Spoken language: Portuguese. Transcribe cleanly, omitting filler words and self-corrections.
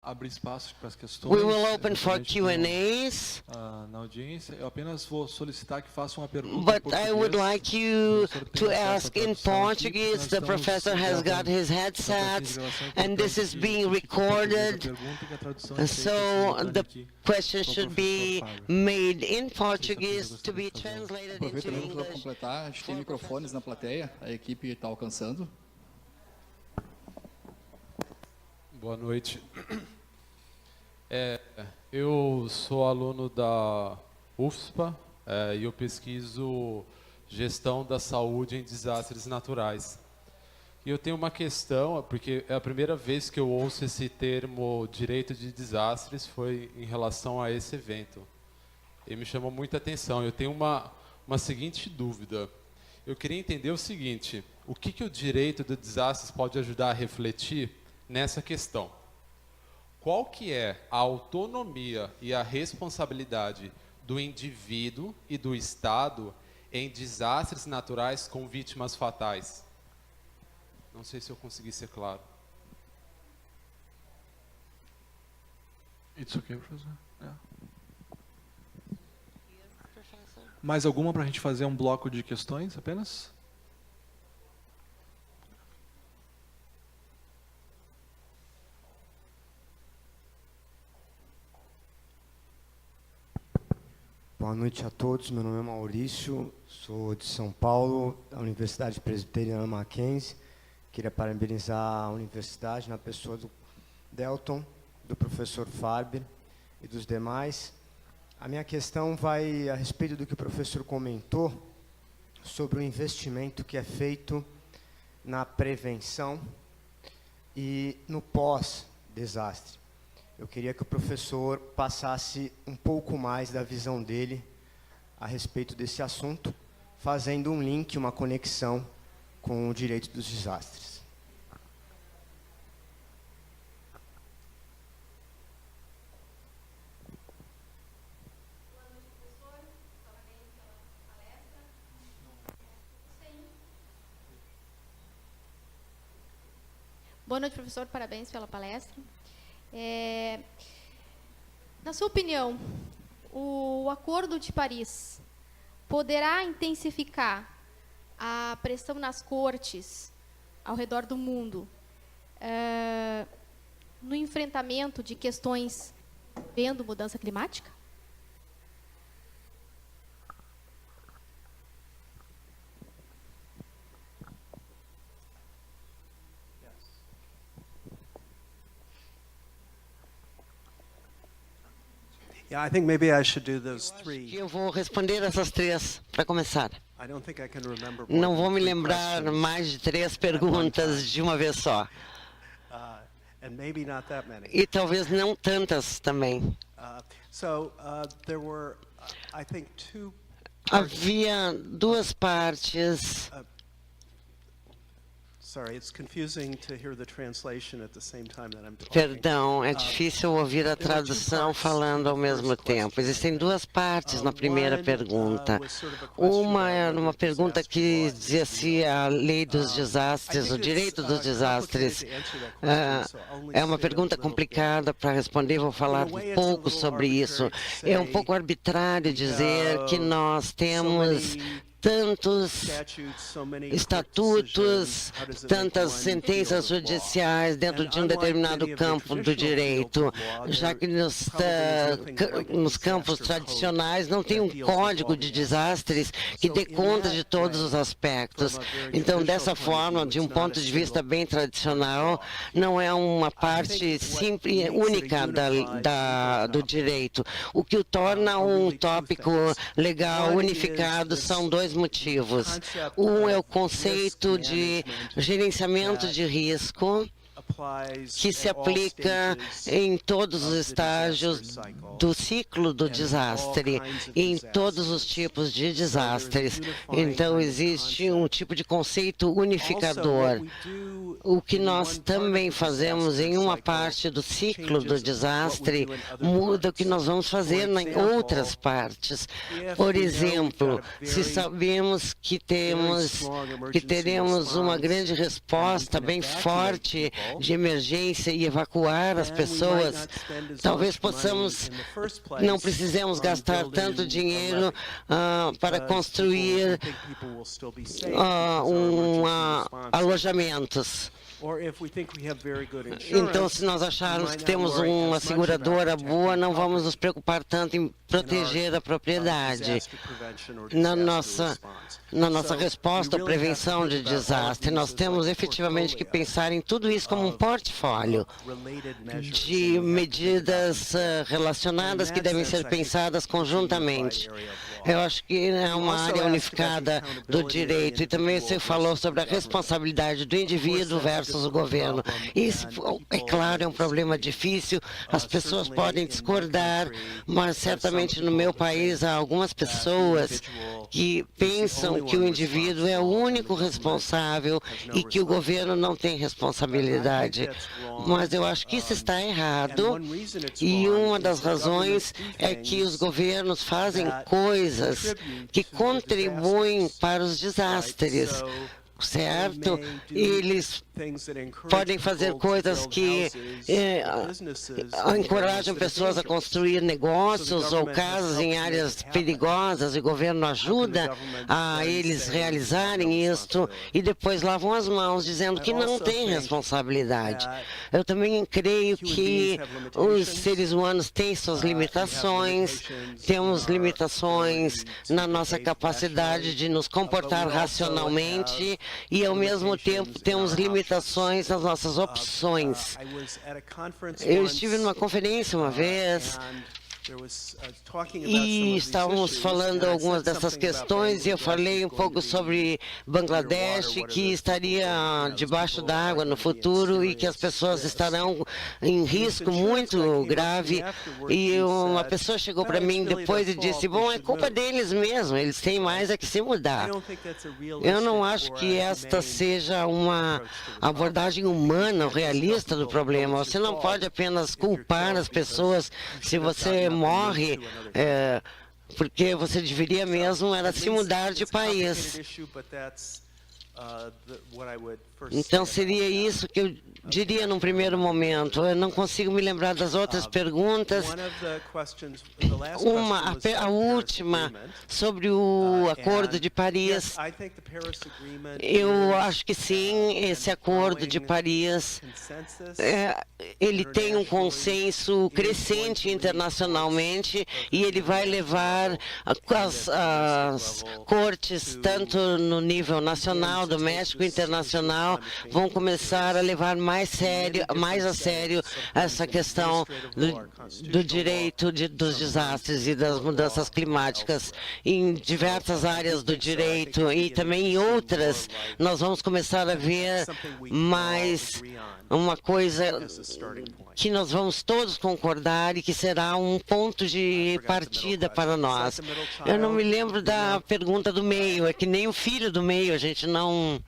Abrir espaço para as questões. We will open for Q&As. Na audiência, eu apenas vou solicitar que faça uma pergunta em But português. I would like you to ask in Portuguese. The professor has got his headsets, and this is being recorded. So the question should be made in Portuguese to be translated into Aproveito para English. completar, a gente tem microfones na plateia, a equipe está alcançando. Boa noite. Eu sou aluno da UFSPA e eu pesquiso gestão da saúde em desastres naturais. E eu tenho uma questão, porque é a primeira vez que eu ouço esse termo direito de desastres foi em relação a esse evento. E me chamou muita atenção. Eu tenho uma seguinte dúvida. Eu queria entender o seguinte: o que o direito de desastres pode ajudar a refletir nessa questão? Qual que é a autonomia e a responsabilidade do indivíduo e do Estado em desastres naturais com vítimas fatais? Não sei se eu consegui ser claro. It's okay, professor. Yeah. Mais alguma para a gente fazer um bloco de questões apenas? Boa noite a todos, meu nome é Maurício, sou de São Paulo, da Universidade Presbiteriana Mackenzie. Queria parabenizar a universidade na pessoa do Delton, do professor Farber e dos demais. A minha questão vai a respeito do que o professor comentou sobre o investimento que é feito na prevenção e no pós-desastre. Eu queria que o professor passasse um pouco mais da visão dele a respeito desse assunto, fazendo um link, uma conexão com o direito dos desastres. Boa noite, professor. Parabéns pela palestra. Na sua opinião, o Acordo de Paris poderá intensificar a pressão nas cortes ao redor do mundo no enfrentamento de questões envolvendo mudança climática? Yeah, I think maybe I should do those three. Eu vou responder essas três para começar. I don't think I can remember more Não than vou me three lembrar questions. mais de três perguntas de uma vez só. And maybe not that many. E talvez não tantas também. There were, I think, two. Havia duas partes. Sorry, it's confusing to hear the translation at the same time that I'm talking. Perdão, é difícil ouvir a tradução falando ao mesmo tempo. Existem duas partes na primeira pergunta. Uma era uma pergunta que dizia se a lei dos desastres, o direito dos desastres, é uma pergunta complicada para responder. Vou falar um pouco sobre isso. É um pouco arbitrário dizer que nós temos tantos estatutos, tantas sentenças judiciais dentro de um determinado campo do direito, já que nos campos tradicionais não tem um código de desastres que dê conta de todos os aspectos. Então, dessa forma, de um ponto de vista bem tradicional, não é uma parte simples, única do direito. O que o torna um tópico legal unificado são dois motivos. Um é o conceito de gerenciamento de risco, que se aplica em todos os estágios do ciclo do desastre, em todos os tipos de desastres. Então, existe um tipo de conceito unificador. O que nós também fazemos em uma parte do ciclo do desastre muda o que nós vamos fazer em outras partes. Por exemplo, se sabemos que teremos uma grande resposta bem forte de de emergência e evacuar as pessoas, talvez não precisemos gastar tanto dinheiro para construir alojamentos. Então, se nós acharmos que temos uma seguradora boa, não vamos nos preocupar tanto em proteger a propriedade. Na nossa resposta à prevenção de desastre, nós temos efetivamente que pensar em tudo isso como um portfólio de medidas relacionadas que devem ser pensadas conjuntamente. Eu acho que é uma área unificada do direito, e também você falou sobre a responsabilidade do indivíduo versus o governo. Isso, é claro, é um problema difícil, as pessoas podem discordar, mas certamente no meu país há algumas pessoas que pensam que o indivíduo é o único responsável e que o governo não tem responsabilidade. Mas eu acho que isso está errado, e uma das razões é que os governos fazem coisas que contribuem para os desastres, certo? Eles podem fazer coisas que encorajam pessoas a construir negócios ou casas em áreas perigosas, e o governo ajuda a eles realizarem isto, e depois lavam as mãos dizendo que não tem responsabilidade. Eu também creio que os seres humanos têm suas limitações, temos limitações na nossa capacidade de nos comportar racionalmente, e ao mesmo tempo temos limitações nas nossas opções. Eu estive numa conferência uma vez e estávamos falando algumas dessas questões, e eu falei um pouco sobre Bangladesh, que estaria debaixo d'água no futuro e que as pessoas estarão em risco muito grave. E uma pessoa chegou para mim depois e disse: bom, é culpa deles mesmo, eles têm mais a que se mudar. Eu não acho que esta seja uma abordagem humana ou realista do problema. Você não pode apenas culpar as pessoas se você morre, porque você deveria mesmo era se mudar de país. Então seria isso que eu diria num primeiro momento. Eu não consigo me lembrar das outras perguntas. A última, sobre o Acordo de Paris. Eu acho que sim, esse Acordo de Paris, ele tem um consenso crescente internacionalmente, e ele vai levar as cortes, tanto no nível nacional, doméstico e internacional, vão começar a levar mais a sério essa questão do direito dos desastres e das mudanças climáticas. Em diversas áreas do direito e também em outras, nós vamos começar a ver mais uma coisa que nós vamos todos concordar e que será um ponto de partida para nós. Eu não me lembro da pergunta do meio, é que nem o filho do meio, a gente não